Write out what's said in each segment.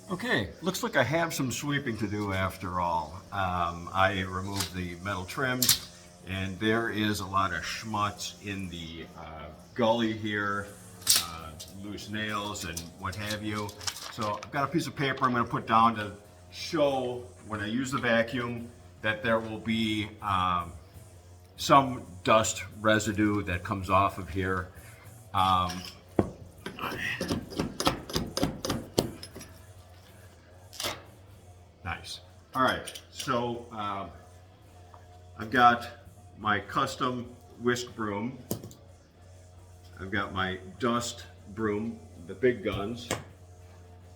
Okay, looks like I have some sweeping to do after all. I removed the metal trims, and there is a lot of schmutz in the gully here, loose nails and what have you. So I've got a piece of paper I'm going to put down to show when I use the vacuum that there will be some dust residue that comes off of here. Um, Nice. All right, so I've got my custom whisk broom. I've got my dust broom, the big guns.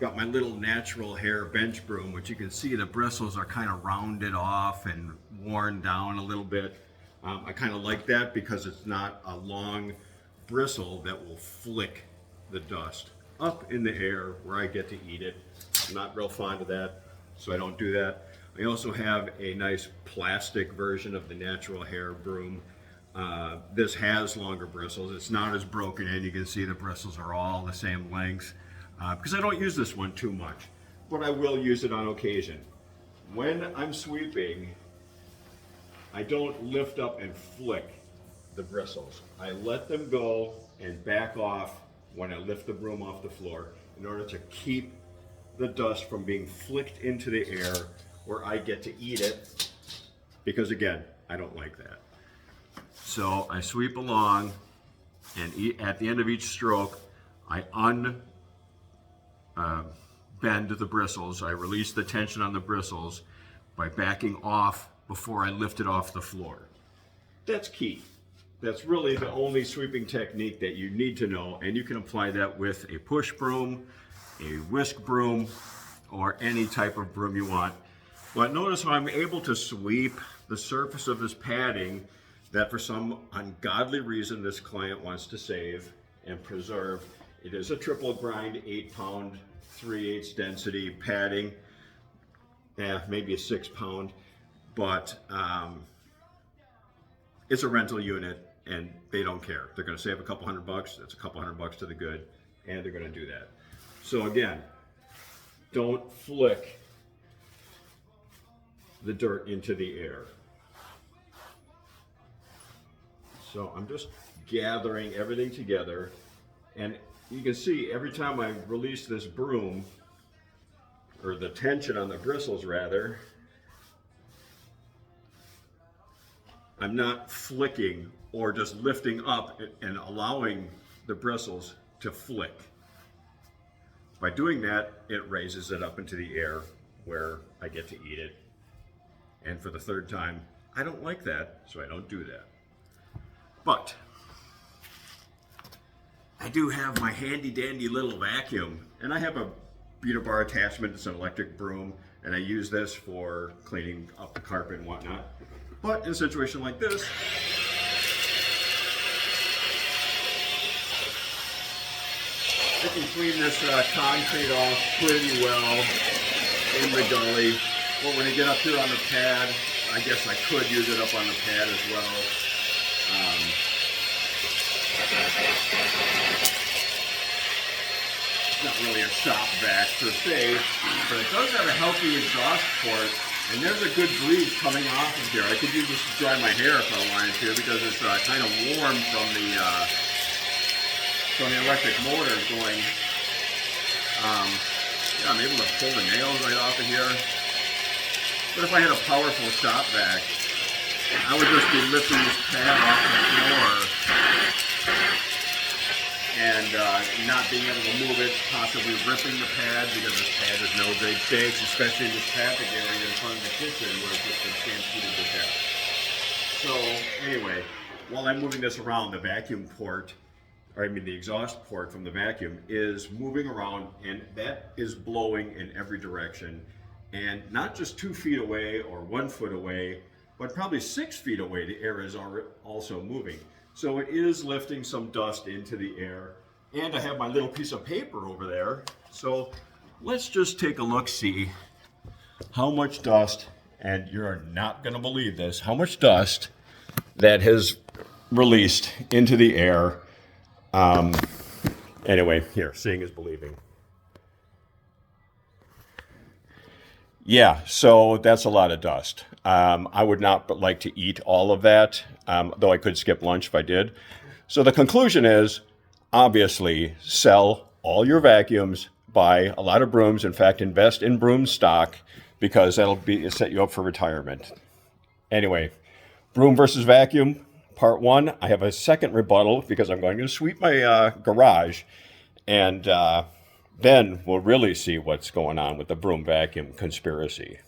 Got my little natural hair bench broom, which you can see the bristles are kind of rounded off and worn down a little bit. I kind of like that because it's not a long bristle that will flick the dust up in the air where I get to eat it. I'm not real fond of that, so I don't do that. I also have a nice plastic version of the natural hair broom. This has longer bristles. It's not as broken in. You can see the bristles are all the same length because I don't use this one too much, but I will use it on occasion. When I'm sweeping, I don't lift up and flick the bristles. I let them go and back off when I lift the broom off the floor in order to keep the dust from being flicked into the air where I get to eat it, because again, I don't like that. So I sweep along, and at the end of each stroke, I bend the bristles. I release the tension on the bristles by backing off before I lift it off the floor. That's key. That's really the only sweeping technique that you need to know, and you can apply that with a push broom, a whisk broom, or any type of broom you want. But notice how I'm able to sweep the surface of this padding that for some ungodly reason this client wants to save and preserve. It is a triple grind, 8-pound, 3/8 density padding. Maybe a 6-pound, but it's a rental unit and they don't care. They're gonna save a couple $100. That's a couple $100 to the good, and they're gonna do that. So again, don't flick the dirt into the air. So I'm just gathering everything together, and you can see every time I release this broom, or the tension on the bristles rather, I'm not flicking or just lifting up and allowing the bristles to flick. By doing that, it raises it up into the air where I get to eat it. And for the third time, I don't like that, so I don't do that. But I do have my handy dandy little vacuum, and I have a beater bar attachment. It's an electric broom, and I use this for cleaning up the carpet and whatnot. But in a situation like this, I can clean this concrete off pretty well in the gully. Or when I get up here on the pad, I guess I could use it up on the pad as well. Not really a shop vac per se, but it does have a healthy exhaust port, and there's a good breeze coming off of here. I could use this to dry my hair if I wanted to, because it's kind of warm from the electric motor going. Yeah, I'm able to pull the nails right off of here. But if I had a powerful shop vac, I would just be lifting this pad off the floor and not being able to move it, possibly ripping the pad because this pad is no great shakes, especially in this traffic area in front of the kitchen where it's just been stampeded to death. So anyway, while I'm moving this around, the vacuum port, or I mean the exhaust port from the vacuum is moving around, and that is blowing in every direction. And not just 2 feet away or 1 foot away, but probably 6 feet away, the air is also moving. So it is lifting some dust into the air. And I have my little piece of paper over there. So let's just take a look, see how much dust, and you're not gonna believe this, how much dust that has released into the air. Anyway, here, seeing is believing. Yeah, so that's a lot of dust. I would not like to eat all of that, though I could skip lunch if I did. So the conclusion is obviously sell all your vacuums, buy a lot of brooms. In fact, invest in broom stock because that'll be set you up for retirement. Anyway, broom versus vacuum, part one. I have a second rebuttal because I'm going to sweep my garage, and then we'll really see what's going on with the broom vacuum conspiracy.